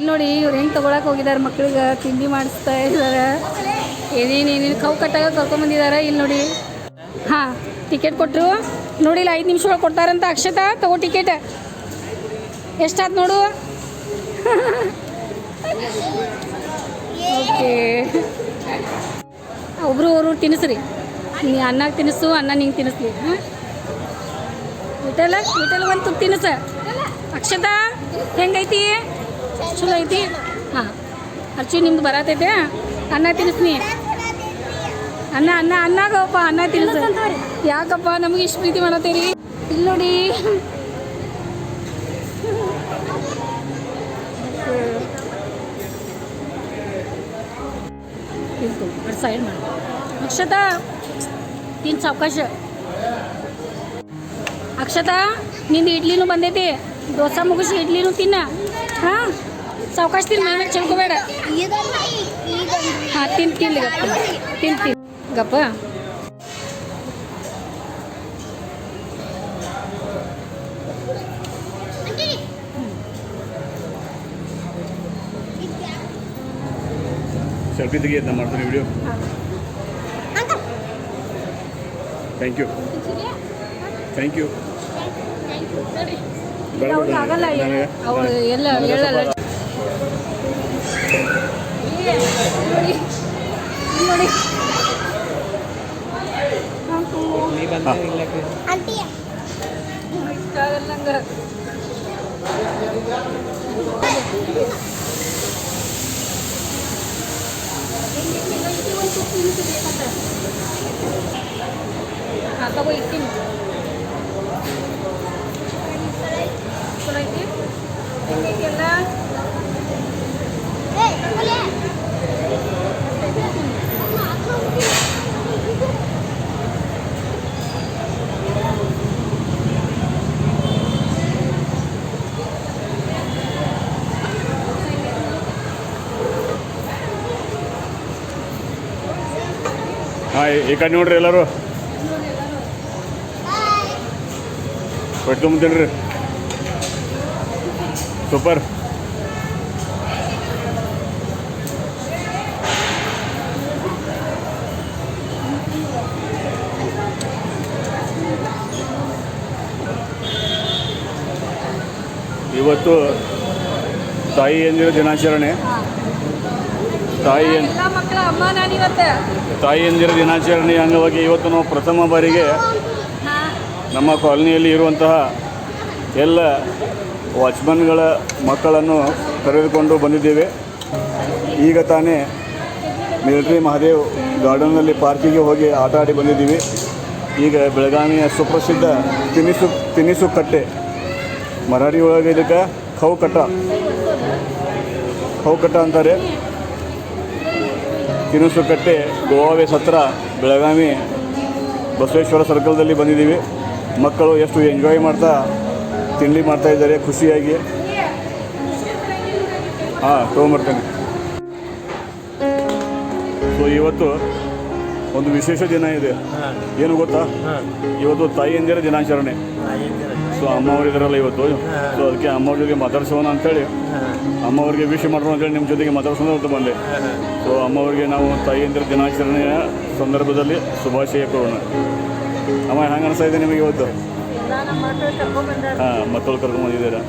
ನೋಡಿ ಇವ್ರು ಹೆಂಗೆ ತೊಗೊಳಕ್ಕೆ ಹೋಗಿದ್ದಾರೆ, ಮಕ್ಳಿಗೆ ತಿಂಡಿ ಮಾಡಿಸ್ತಾ ಇದ್ದಾರೆ. ಏನೇನು ಕವು ಕಟ್ಟಾಗ ಕರ್ಕೊಂಬಂದಿದ್ದಾರೆ. ಇಲ್ಲಿ ನೋಡಿ, ಹಾಂ ಟಿಕೆಟ್ ಕೊಟ್ಟರು ನೋಡಿಲ್ಲ, 5 ನಿಮಿಷ ಒಳಗೆ ಕೊಡ್ತಾರಂತ. ಅಕ್ಷತಾ ತಗೋ ಟಿಕೆಟ್. ಎಷ್ಟಾಯ್ತು ನೋಡು. ಓಕೆ, ಒಬ್ರು ತಿನ್ನಿಸ್ರಿ. ನೀ ಅನ್ನಾಗ ತಿನ್ನಿಸು, ಅನ್ನ ನಿಂಗೆ ತಿನ್ನಿಸ್ಲಿ. ಹಾಂ ವಿಟಲ್ ಒಂದು ತುತ್ತು ತಿನ್ನಿಸ. ಅಕ್ಷತಾ ಹೆಂಗೈತಿ? ಚಲೋ ಐತಿ. ಹಾಂ ಅರ್ಚಿ ನಿಮ್ದು ಬರತೈತೆ. ಅನ್ನ ತಿನ್ನಿಸ್ನಿ. ಅನ್ನಾಗಪ್ಪ ಅನ್ನ ತಿನ್ನಿಸ. ಯಾಕಪ್ಪ ನಮಗೆ ಇಷ್ಟು ಪ್ರೀತಿ ಮಾಡತ್ತೀರಿ? ಇಲ್ಲಿ ನೋಡಿ, ಸೈಡ್ ಮಾಡಿ. ಅಕ್ಷತಾ ತಿನ್ ಸಾವಕಾಶ. ಅಕ್ಷತಾ ನಿಂದು ಇಡ್ಲಿನೂ ಬಂದೈತಿ, ದೋಸೆ ಮುಗಿಸಿ ಇಡ್ಲಿನೂ ತಿನ್ನ. ಹಾಂ ಸಾವಕಾಶ ತಿನ್, ಮೇಲೆ ಚೆಲ್ಕೋಬೇಡ. ಹಾಂ ತಿನ್ಲಿ ಗಪ್ಪ, ತಿನ್ ಗಪ್ಪ. ಸೆಲ್ಫಿ ತೆಗಿ ಅಂತ ಮಾಡ್ತೀನಿ ವಿಡಿಯೋ. Thank you. ಆಗಲ್ಲ ಎಲ್ಲ ಹೇಳಲ್ಲ. ನೋಡಿ ಹಾಂ ತಗೋ ಇರ್ತೀನಿ. ಚಲೋ ಐತಿ ಎಲ್ಲ. ಹಾಂ ಈ ಕಡೆ ನೋಡ್ರಿ ಎಲ್ಲರೂ. ಹೊಟ್ಟೆ ತುಂಬ್ತೀನ್ರಿ. ಸೂಪರ್. ಇವತ್ತು ತಾಯಿಯಂದಿರ ದಿನಾಚರಣೆ. ತಾಯಿಯಂದಿರ ದಿನಾಚರಣೆಯ ಅಂಗವಾಗಿ ಇವತ್ತು ನಾವು ಪ್ರಥಮ ಬಾರಿಗೆ ನಮ್ಮ ಕಾಲನಿಯಲ್ಲಿ ಇರುವಂತಹ ಎಲ್ಲ ವಾಚ್ಮನ್ಗಳ ಮಕ್ಕಳನ್ನು ಕರೆದುಕೊಂಡು ಬಂದಿದ್ದೇವೆ. ಈಗ ತಾನೇ ಮಿಲಿಟರಿ ಮಹಾದೇವ್ ಗಾರ್ಡನ್ನಲ್ಲಿ ಪಾರ್ಕಿಗೆ ಹೋಗಿ ಆಟ ಆಡಿ ಬಂದಿದ್ದೀವಿ. ಈಗ ಬೆಳಗಾವಿಯ ಸುಪ್ರಸಿದ್ಧ ತಿನಿಸು ಕಟ್ಟೆ, ಮರಾಠಿ ಒಳಗೆ ಇದಕ್ಕೆ ಖವು ಕಟ್ಟ ಅಂತಾರೆ. ತಿನಿಸು ಕಟ್ಟೆ ಗೋವಾವೇಸ್ ಹತ್ರ ಬೆಳಗಾವಿ ಬಸವೇಶ್ವರ ಸರ್ಕಲ್ದಲ್ಲಿ ಬಂದಿದ್ದೀವಿ. ಮಕ್ಕಳು ಎಷ್ಟು ಎಂಜಾಯ್ ಮಾಡ್ತಾ ತಿಂಡಿ ಮಾಡ್ತಾಯಿದ್ದಾರೆ ಖುಷಿಯಾಗಿ. ಹಾಂ ತೊಗೊಂಬರ್ತೇನೆ. ಸೊ ಇವತ್ತು ಒಂದು ವಿಶೇಷ ದಿನ ಇದೆ. ಏನು ಗೊತ್ತಾ? ಇವತ್ತು ತಾಯಿಯಂದಿರ ದಿನಾಚರಣೆ. ಸೊ ಅಮ್ಮವ್ರಿದಾರಲ್ಲ ಇವತ್ತು, ಸೊ ಅದಕ್ಕೆ ಅಮ್ಮವ್ರ ಜೊತೆಗೆ ಮಾತಾಡ್ಸೋಣ ಅಂಥೇಳಿ, ಅಮ್ಮವ್ರಿಗೆ ವಿಶ್ ಮಾಡೋಣ ಅಂತೇಳಿ ನಿಮ್ಮ ಜೊತೆಗೆ ಮಾತಾಡ್ಸೋಣ ಅಂತ ಬಂದೆ. ಸೊ ಅಮ್ಮವ್ರಿಗೆ ನಾವು ತಾಯಿಯಂದಿರ ದಿನಾಚರಣೆಯ ಸಂದರ್ಭದಲ್ಲಿ ಶುಭಾಶಯ ಕೊಡೋಣ. ಅಮ್ಮ ಹೆಂಗೆ ಅನಿಸ್ತಾ ಇದೆ ನಿಮಗೆ ಇವತ್ತು? ಹಾಂ ಮಕ್ಕಳು ಕರ್ಕೊಂಡ್ಬಂದಿದ್ದೀರಾ.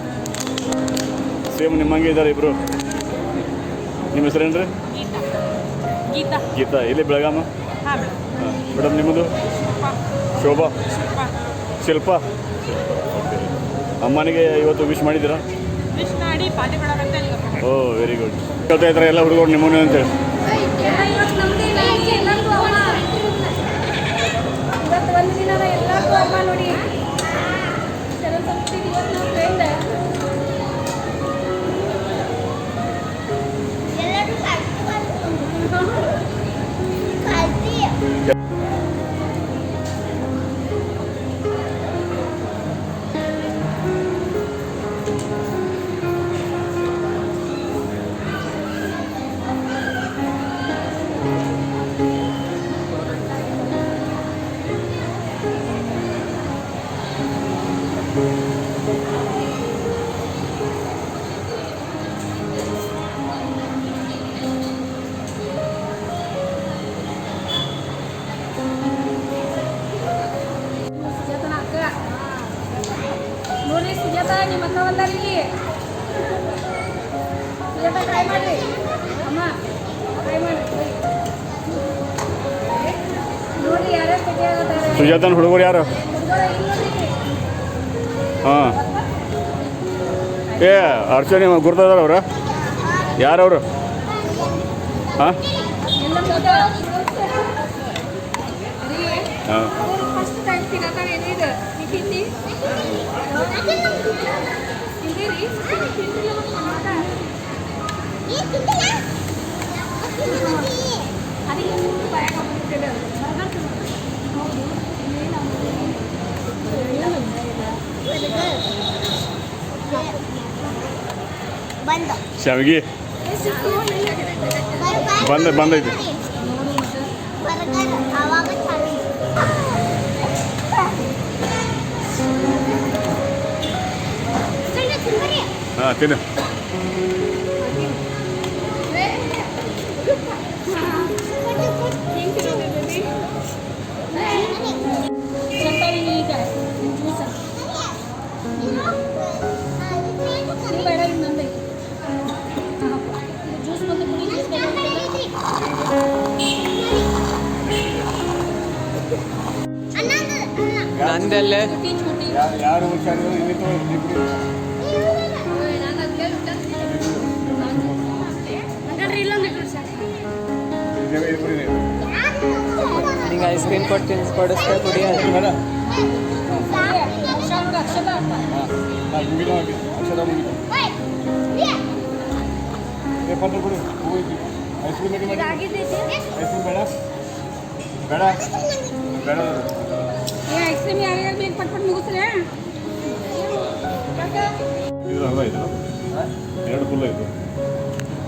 ಸೇಮ್ ನಿಮ್ಮಂಗೆ ಇದ್ದಾರೆ ಇಬ್ಬರು. ನಿಮ್ಮ ಹೆಸರೇನು ರೀ? ಗೀತಾ. ಇಲ್ಲಿ ಬೆಳಗಾಮ. ಮೇಡಮ್ ನಿಮ್ಮದು? ಶೋಭಾ. ಶಿಲ್ಪ. ಅಮ್ಮನಿಗೆ ಇವತ್ತು ವಿಶ್ ಮಾಡಿದ್ದೀರಾ? ಓ ವೆರಿ ಗುಡ್. ಹೇಳ್ತಾ ಇದ್ದಾರೆ ಎಲ್ಲ ಹುಡುಗರು ನಿಮ್ಮನೆ ಅಂತೇಳಿ. ಸುಜಾತ ಟ್ರೈ ಮಾಡ್ರಿ ಅಮ್ಮ ಟ್ರೈ ಮಾಡಿ ನೋಡಿ ಯಾರ್ಯಾರು ಭೇಟಿ ಆಗತ್ತಾರೆ ಸುಜಾತನ ಹುಡುಗರು ಯಾರು ಹಾಂ ಏ ಅರ್ಚನೆ ಗುರ್ತದಾರ ಅವ್ರ ಯಾರವರು ಹಾಂ ಹಾಂ ಫಸ್ಟ್ ಟೈಮ್ ತಿನ್ನತ್ತಾರ ಏನು ಇದು ನೀ ತಿಂದಿ ತಿಂದಿರಿ ಅದಕ್ಕೆ ಬಾಯಾಗ ಹಾಕ್ಬಿಟ್ಟಿದೆ ಶಾವಿಗೆ ಬಂದೈತಿ ಹಾಂ ತಿನ್ನು ನಂದಲ್ಲೇ ಯಾರು ಹುಷಾರಿಲ್ಲ ಇಲ್ಲಿ ನಿಂಗೆ ಐಸ್ ಕ್ರೀಮ್ ಕೊಡಿಸ್ತಾ ಕುಡಿಯ ಐಸ್ ಕ್ರೀಮ್ ಬೇಡ ಬೇಡ ಬೇಡ ಐಸ್ ಕ್ರೀಮ್ ಯಾರ್ಯಾರು ಬೇಕು ಪಟ್ಪಟ್ಟು ಮುಗಿಸ್ರೆ ಇದು ಅಲ್ಲ ಇದು ಎರಡು ಫುಲ್ ಆಯಿತು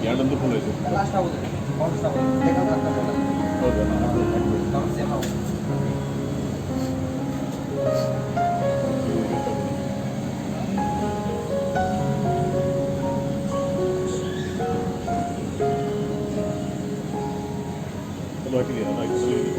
ಎರಡೊಂದು ಫುಲ್ ಆಯಿತು ಹೌದಾ ಅದು ಹಾಕಿದೆಯಾ ಅದು ಹಾಕಿ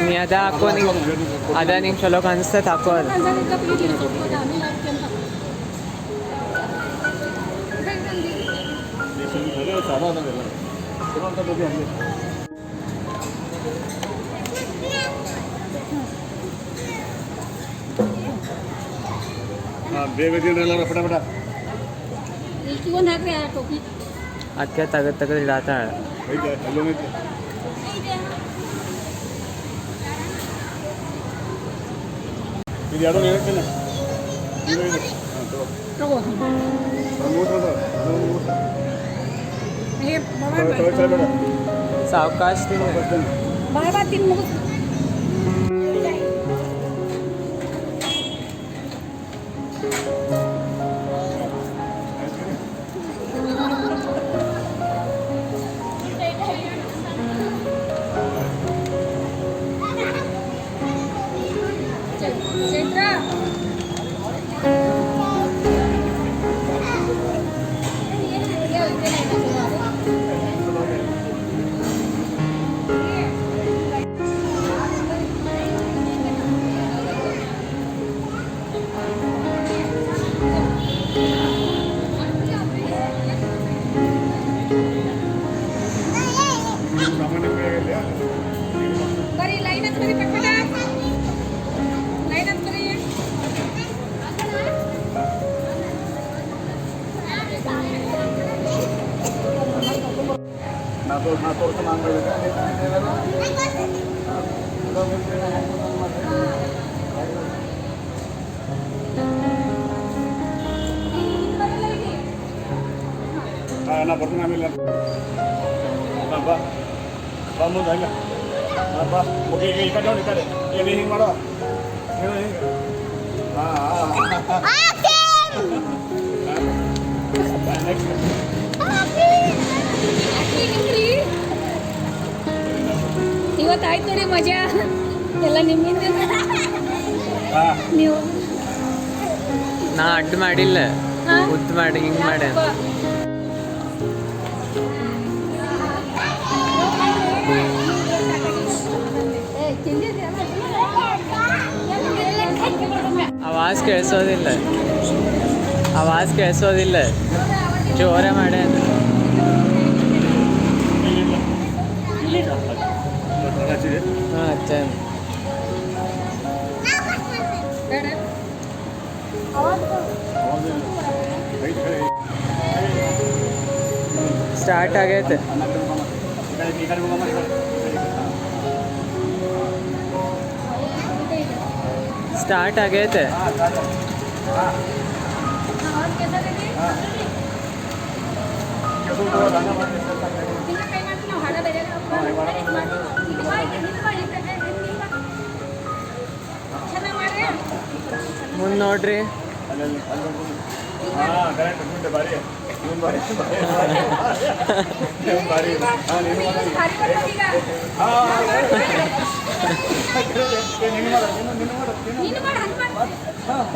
ನೀ ಅದ ಹಾಕೋ ನಿಂಗೆ ಅದ ನಿಂಗೆ ಚಲೋ ಕಾಣಿಸ್ತೈತೆ ಹಾಕೋ ಅದು ಬೇಗ ತಿನ್ರಲ್ಲ ಪಟ ಪಟ ಒಂದು ಹಾಕ್ರಿ ಆ ಟೋಪಿ ಅದಕ್ಕೆ ತೆಗೆದು ಇಡಾತಾಳ ಐತೆ ಅಲ್ಲೊಂದೈತೆ ಇದು ಎರಡು ಹೇಳ್ತೇನೆ ತಗೋ ಸಾವಕಾಶ ಬಾಯ್ ಬಾ ತಿನ್ ಮುಗಿಸ್ ಚೈತ್ರ ಬರೀ ಲೈನ್ ಅಂತ ಬರೀ ಪಟ್ಪಟ ಲೈನ್ ಅಂತ ಬರೀ ತೋರಿಸ್ತು ನಾನು ಮಾಡಬೇಕಾ ನಾ ಬರ್ತೀನಿ ಆಮೇಲೆ ಬಾ ಬಾ ಮುಂದೆ ಹಂಗೆ ಬಾ ಮುಗಿ ಈ ಕಡೆ ನೋಡಿ ಈ ಕಡೆ ಏನು ಹಿಂಗೆ ಮಾಡೋ ಹೇಳು ಹಿಂಗೆ ಇವತ್ತು ಆಯ್ತು ನೋಡಿ ಮಜಾ ಎಲ್ಲ ನಿಮ್ಮಿಂದ ನೀವು ನಾ ಅಡ್ಡು ಮಾಡಿಲ್ಲ ಹಾ? ಉದ್ದು ಮಾಡಿ ಹಿಂಗೆ ಮಾಡಿ ಆವಾಜ್ ಕೇಳಿಸೋದಿಲ್ಲ ಜೋರ ಮಾಡಿ ಹಾಂ ಚಂದ ಸ್ಟಾರ್ಟ್ ಆಗೈತೆ ಸ್ಟಾರ್ಟ್ ಆಗೈತೆ ಮುಂದೆ ನೋಡ್ರಿ ಹಾಂ ಕರೆಕ್ಟ್ ಮುಂದೆ ಬಾರಿ ಮುಂದೆ ಬಾರಿ ಬಾರಿ ಹಾಂ ನೀನು ಬಾಯ್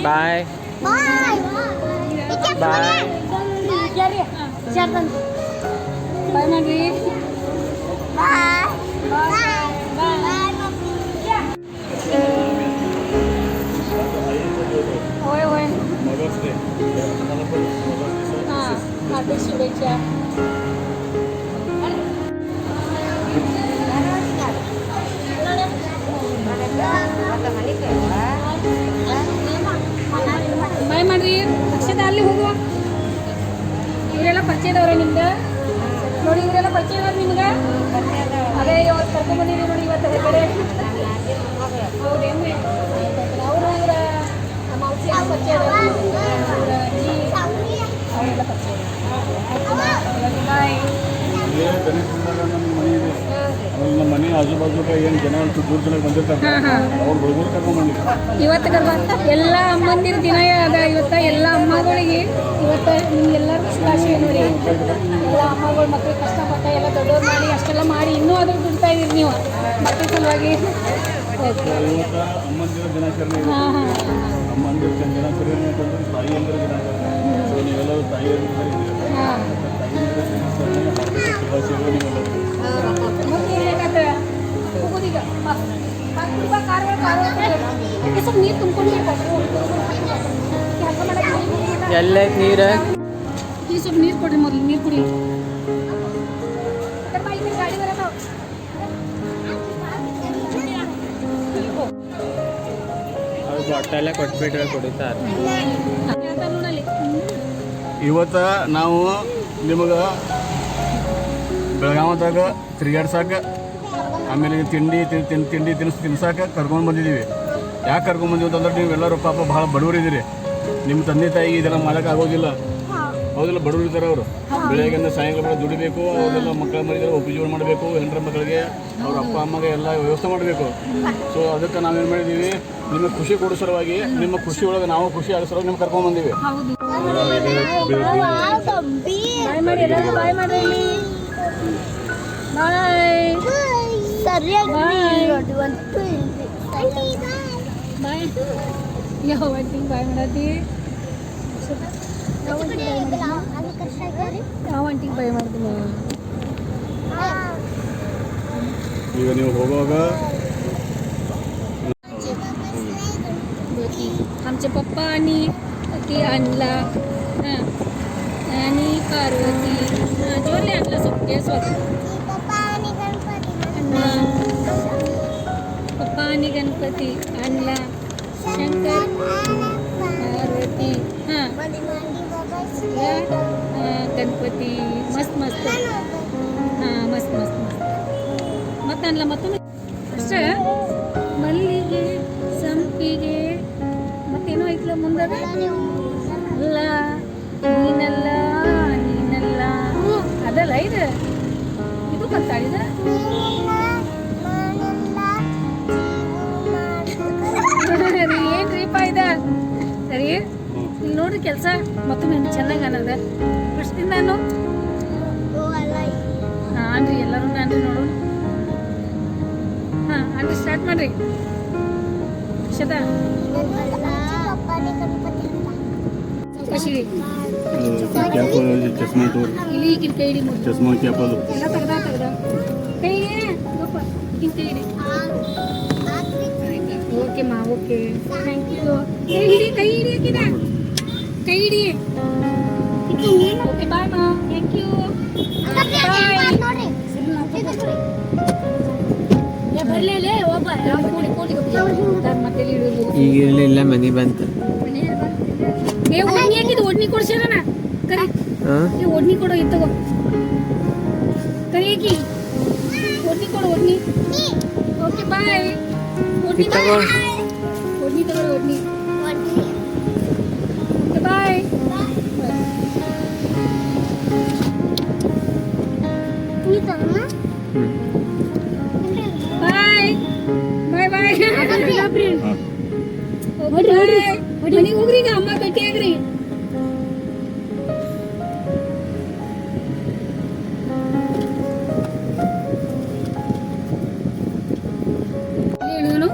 ಬಾಯ್ ಬಾಯ್ ಮಾಡ್ರಿ होय होय हां हार्दिक शुभेच्छा ಬಾಯ್ ಮಾಡ್ರಿ ಅಕ್ಷತೆ ಅಲ್ಲಿ ಹೋಗುವ ಇವರೆಲ್ಲ ಪರಿಚಯದವ್ರೆ ನಿಮ್ಗೆ ನೋಡಿ ಇವರೆಲ್ಲ ಪರಿಚಯದವ್ರು ನಿಮ್ಗೆ ಅದೇ ಇವತ್ತು ಕರ್ಕೊಂಡ್ಬಂದಿದ್ದೀವಿ ನೋಡಿ ಇವತ್ತು ಹೊರಗಡೆ ಹೌದೇನ್ರಿ ಅವರು ಇವರ ನಮ್ಮ ಔಷಧಿ ಪರಿಚಯದವ್ರು ಅವರೆಲ್ಲ ಪರಿಚಯ ಬಾಯ್ ನಮ್ಮ ಮನೆ ಆಜು ಬಾಜು ಏನು ಜನ ಅಂತೂ ದೂರ ಜನ ಬಂದಿರ್ತಾರೆ ಅವ್ರು ಹುಡುಗರು ಕರ್ಕೊಂಡ್ಬಂದಿದ್ರು ಇವತ್ತು ಎಲ್ಲ ಅಮ್ಮಂದಿರ ದಿನ ಅದ ಇವತ್ತು ಎಲ್ಲ ಅಮ್ಮಗಳಿಗೆ ಇವತ್ತು ನಿಮ್ಗೆಲ್ಲರಿಗೂ ಶುಭಾಶಯ ನೋಡಿ ಎಲ್ಲ ಅಮ್ಮಗಳು ಮಕ್ಕಳು ಕಷ್ಟಪಟ್ಟ ಎಲ್ಲ ದೊಡ್ಡವ್ರು ಮಾಡಿ ಅಷ್ಟೆಲ್ಲ ಮಾಡಿ ಇನ್ನೂ ಅದ್ರ ದುಡ್ತಾ ಇದೀರಿ ನೀವು ಮಕ್ಕಳ ಸಲುವಾಗಿ ಇವತ್ತು ಅಮ್ಮಂದಿರ ದಿನಾಚರಣೆ ಇದೆ ಹಾಂ ಹಾಂ ಅಮ್ಮಂದಿರ ದಿನಾಚರಣೆ ಅಂತಂದ್ರೆ ತಾಯಿಯಂದಿರ ದಿನಾಚರಣೆ ಸೊ ನೀವೆಲ್ಲರೂ ತಾಯಿಯಂದಿರ ಹಾಂ ಶುಭಾಶಯಗಳು ನೀವೆಲ್ಲರಿಗೂ ಮತ್ತೆ ಏನಾಗತ್ತೆ ಹೋಗೋದೀಗ ಸ್ವಲ್ಪ ನೀರು ತುಂಬ್ಕೊಂಡು ಎಲ್ಲೈತೆ ನೀರು ಈ ಸ್ವಲ್ಪ ನೀರು ಕೊಡ್ರಿ ಮೊದಲು ನೀರು ಕುಡಿ ಗಾಡಿ ಬರೋದು ಅವ್ರು ಬಾಟಲ್ಲ ಕೊಟ್ಬಿಟ್ರೆ ಕುಡಿತಾರೆ ನೋಡಲಿ ಇವತ್ತು ನಾವು ನಿಮಗೆ ಬೆಳಗಾವದಾಗ ತಿರುಗಾಡ್ಸಾಕ ಆಮೇಲೆ ತಿಂಡಿ ತಿನ್ಸಾಕ ಕರ್ಕೊಂಡು ಬಂದಿದ್ದೀವಿ ಯಾಕೆ ಕರ್ಕೊಂಡು ಬಂದೀವಿ ಅಂತಂದ್ರೆ ನೀವೆಲ್ಲರೂ ಪಾಪ ಭಾಳ ಬಡವರಿದ್ದೀರಿ ನಿಮ್ಮ ತಂದೆ ತಾಯಿಗೆ ಇದೆಲ್ಲ ಮಾಡೋಕೆ ಆಗೋದಿಲ್ಲ ಹೌದಿಲ್ಲ ಬಡವರು ಇದ್ದಾರೆ ಅವರು ಬೆಳಗ್ಗೆಯಿಂದ ಸಾಯಂಕಾಲ ದುಡಿಬೇಕು ಅವರೆಲ್ಲ ಮಕ್ಕಳ ಮರಿದ್ರೆ ಉಪಜೀವನ ಮಾಡಬೇಕು ಹೆಣ್ಣರ ಮಕ್ಕಳಿಗೆ ಅವ್ರ ಅಪ್ಪ ಅಮ್ಮಗೆ ಎಲ್ಲ ವ್ಯವಸ್ಥೆ ಮಾಡಬೇಕು ಸೊ ಅದಕ್ಕೆ ನಾವೇನು ಮಾಡಿದ್ದೀವಿ ನಿಮಗೆ ಖುಷಿ ಕೊಡೋ ಸಲುವಾಗಿ ನಿಮ್ಮ ಖುಷಿ ಒಳಗೆ ನಾವು ಖುಷಿ ಆಗೋ ಸಲುವಾಗಿ ನಿಮ್ಗೆ ಕರ್ಕೊಂಡು ಬಂದೀವಿ ಬಾಯ್ ಮಾಡಿ ಎಲ್ಲರೂ ಬಾಯ್ ಮಾಡ್ರಿ ಬಾಯ್ ಸರಿಯಾಗಿ ಬಾಯ್ ಯಾವ ಅಂಟಿಗೆ ಬಾಯ್ ಮಾಡತ್ತಿ ಯಾವ ಅಂಟಿಗೆ ಬಾಯ್ ಮಾಡ್ತೀನಿ ಈಗ ನೀವು ಹೋಗುವಾಗ आमचे पप्पा आणि ती आणला हां आणि पार्वती जोरले आणला सोबते स्वतः आणला पप्पा आणि गणपती आणला शंकर पार्वती हां गणपती मस्त मस्त ಹಾಂ ಮಸ್ತ್ ಮಸ್ತ್ ಮಸ್ತ್ ಮತ್ತೆ ಅನ್ಲ ಮತ್ತೊಮ್ಮೆ ಅಷ್ಟೇ ಮಲ್ಲಿಗೆ ಸಂಪಿಗೆ ಮತ್ತೇನೋ ಐತ್ಲ ಮುಂದಾಗ ಅಲ್ಲ ನೀನಲ್ಲ ನೀನಲ್ಲ ಅದಲ್ಲ ಇದು ಇದು ಗೊತ್ತಾಳಿದ ಏನ್ರಿಪ್ಪ ಇದ ಸರಿ ಇಲ್ಲಿ ನೋಡ್ರಿ ಕೆಲಸ ಮತ್ತೊಮ್ಮೆ ಚೆನ್ನಾಗಿ ಅನ್ನೋದ ಫಸ್ಟಿಂದ ನಾನು ಅನ್ರಿ ಎಲ್ಲರೂ ಅನ್ರಿ ನೋಡೋಣ ಹಾಂ ಅನ್ರಿ ಸ್ಟಾರ್ಟ್ ಮಾಡ್ರಿ ಅಕ್ಷತಾ ಕಶಿರಿ ಚಸ್ಮಾ ತೋರಿ ಇಲ್ಲಿ ಈಗಿನ ಕೈ ಹಿಡಿ ಮುದ್ದು ಚಸ್ಮಾ ಕ್ಯಾಪದು ಎಲ್ಲ ತೆಗ್ದ ಕೈ ಗೊಪ್ಪ ಈಗಿನ ಕೈ ಹಿಡಿ ಓಕೆ ಮಾ ಓಕೆ ಥ್ಯಾಂಕ್ ಯು ಕೈ ಹಿಡಿ ಹಾಕಿದ ಕೈ ಹಿಡಿ ಓಕೆ ಬಾಯ್ ಮಾ ಥ್ಯಾಂಕ್ ಯು ಈಗ ಇರಲಿಲ್ಲ ಮನೆ ಬಂತು ಒಡ್ನಿ ಹಾಕಿದ್ದು ಒಡ್ನಿ ಕೊಡ್ಸಿರೋಣ ಕರಿ ಒಡ್ನಿ ಕೊಡೋ ಇದು ತಗೋ ಕರಿ ಹಾಕಿ ಒಡ್ನಿ ಕೊಡು ಒಡ್ನಿ ಓಕೆ ಬಾಯ್ ಒಡ್ನಿ ತಗೋ ಒಡ್ನಿ ತಗೋ ಒಡ್ನಿ ಓಕೆ ಬಾಯ್ ಬಾಯ್ ಬಾಯ್ ಬಾಯ್ ಮನೆಗೆ ಹೋಗ್ರಿ ಈಗ ಅಮ್ಮ ಭೇಟಿ ಆಗ್ರಿ ಹೇಳುವನು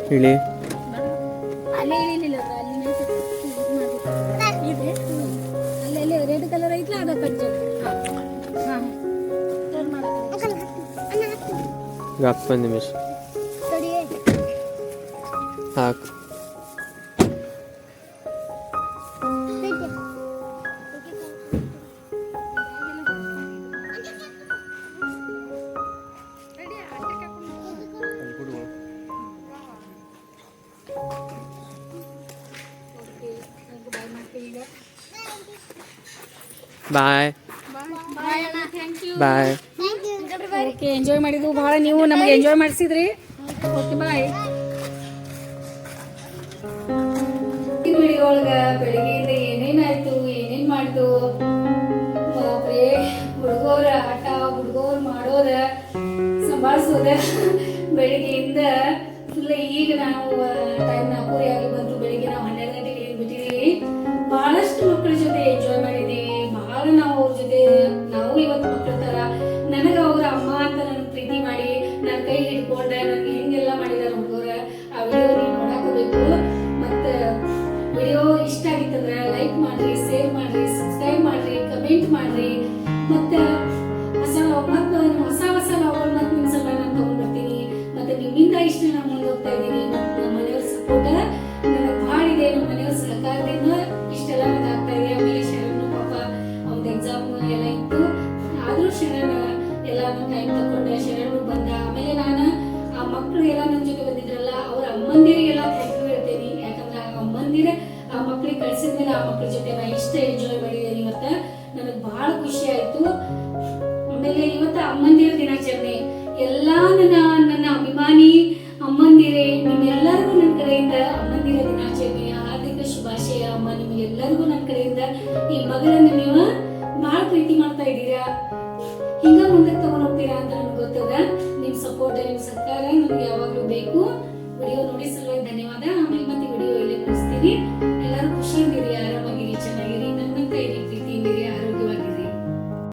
ಹೇಳಿ ಅಲ್ಲೇ ಹೇಳಿಲ್ಲ ಅಲ್ಲೇ ರೆಡ್ ಕಲರ್ ಐತ್ಲ ಅದ ಕಟ್ ಹಾಂ ಗಪ್ಪ ನಿಮಿಷ ಹಾಕು ಬಾಯ್ ಬಾಯ್ ಓಕೆ ಎಂಜಾಯ್ ಮಾಡಿದ್ವು ಭಾಳ ನೀವು ನಮಗೆ ಎಂಜಾಯ್ ಮಾಡಿಸಿದ್ರಿ ಓಕೆ ಬಾಯ್ ವಿಡಿಯೋ ಒಳಗೆ ಬೆಳಿಗ್ಗೆಯಿಂದ ಏನೇನಾಯ್ತು ಏನೇನು ಮಾಡ್ತು ಹುಡುಗರ ಆಟ ಹುಡುಗರು ಮಾಡೋದ ಸಂಭಾಳಿಸೋದ ಬೆಳಿಗ್ಗೆಯಿಂದ ಫುಲ್ ಈಗ ನಾವು ಟೈಮ್ 4 ಆಗಿ ಬಂತು ಬೆಳಿಗ್ಗೆ ನಾವು 12 ಗಂಟೆಗೆ ಬಿಟ್ಟಿದ್ದೀವಿ ಬಹಳಷ್ಟು ಮಕ್ಕಳ ಜೊತೆ ಎಂಜಾಯ್ ಮಾಡಿದ್ದೀವಿ ಬಹಳ ನಾವು ಅವ್ರ ಜೊತೆ ನಾವು ಇವತ್ತು ಮಕ್ಕಳ ಥರ ನನಗೆ ಅವ್ರ ಅಮ್ಮ ಅಂತ ನನ್ನ ಪ್ರೀತಿ ಮಾಡಿ ನನ್ನ ಕೈ ಹಿಡ್ಕೊಂಡೆ ನನಗೆ ಹಿಂಗೆಲ್ಲ ಮಾಡಿದಾರೆ ಹುಡುಗರ ಆ ವಿಡಿಯೋ ನೀವು ನೋಡಾಕಬೇಕು ಮತ್ತು ವಿಡಿಯೋ ಇಷ್ಟ ಆಗಿತ್ತಂದ್ರೆ ಲೈಕ್ ಮಾಡ್ರಿ ಶೇರ್ ಮಾಡ್ರಿ ಸಬ್ಸ್ಕ್ರೈಬ್ ಮಾಡ್ರಿ ಕಮೆಂಟ್ ಮಾಡ್ರಿ ಮತ್ತು ಹೊಸ ಹೊಸ ಲಾಗಲ್ ಮತ್ತು ನಿಮ್ಮ ಸಲ ನಾನು ತೊಗೊಂಡ್ಬರ್ತೀನಿ ಮತ್ತು ನಿಮ್ಮಿಂದ ಇಷ್ಟ ನಾನು ಮುಂದೆ ಹೋಗ್ತಾ ಇದ್ದೀನಿ ನಮ್ಮ ಮನೆಯವ್ರ ಸಪೋರ್ಟ್ ನನಗೆ ಭಾಳ ಇದೆ ನಮ್ಮ ಮನೆಯವ್ರ ಸಹಕಾರದಿಂದ ಇಷ್ಟೆಲ್ಲ ನನಗೆ ಆಗ್ತಾ ಇದೆ ಆಮೇಲೆ ಶರಣ್ ಪಾಪ ಅವ್ನ ಎಕ್ಸಾಮ್ ಎಲ್ಲ ಇತ್ತು ಆದರೂ ಶರಣ್ ಎಲ್ಲ ಟೈಮ್ ತಗೊಂಡೆ ಶರಣ್ ಬಂದ ಆಮೇಲೆ ನಾನು ಆ ಮಕ್ಕಳು ಎಲ್ಲ ನನ್ನ ಜೊತೆ ಬಂದಿದ್ರಲ್ಲ ಅವ್ರ ಅಮ್ಮಂದಿರಿಗೆಲ್ಲ ಥ್ಯಾಂಕ್ ಯು ಹೇಳ್ತೀನಿ ಯಾಕಂದ್ರೆ ಆ ಅಮ್ಮಂದಿರ ಆ ಮಕ್ಕಳಿಗೆ ಕಳ್ಸಿದ್ಮೇಲೆ ಆ ಮಕ್ಕಳ ಜೊತೆ ನಾನು ಇಷ್ಟ ಎಂಜಾಯ್ ಮಾಡಿದ್ದೀನಿ ಇವತ್ತು ನನಗೆ ಭಾಳ ಖುಷಿ ಆಯಿತು ಆಮೇಲೆ ಇವತ್ತು ಅಮ್ಮಂದಿರ ದಿನಾಚರಣೆ ಎಲ್ಲ ನನ್ನ ಅಭಿಮಾನಿ ಅಮ್ಮಂದಿರೇ ನಿಮ್ಮೆಲ್ಲರಿಗೂ ನನ್ನ ಕಡೆಯಿಂದ ಅಮ್ಮಂದಿರ ದಿನಾಚರಣೆಯ ಹಾರ್ದಿಕ ಶುಭಾಶಯ ಅಮ್ಮ ನಿಮಗೆಲ್ಲರಿಗೂ ನನ್ನ ಕಡೆಯಿಂದ ಈ ಮಗಳನ್ನು ನೀವು ಭಾಳ ಪ್ರೀತಿ ಮಾಡ್ತಾ ಇದ್ದೀರಾ ಹಿಂಗ ಮುಂದಕ್ಕೆ ತಗೊಂಡು ಹೋಗ್ತೀರಾ ಅಂತ ನನಗೆ ಗೊತ್ತದ ನಿಮ್ಮ ಸಪೋರ್ಟ್ ನಿಮ್ಮ ಸಹಕಾರ ನನಗೆ ಯಾವಾಗಲೂ ಬೇಕು ವಿಡಿಯೋ ನೋಡಿ ಸಲುವಾಗಿ ಧನ್ಯವಾದ ಆಮೇಲೆ ಮತ್ತೆ ವಿಡಿಯೋ ಇಲ್ಲೇ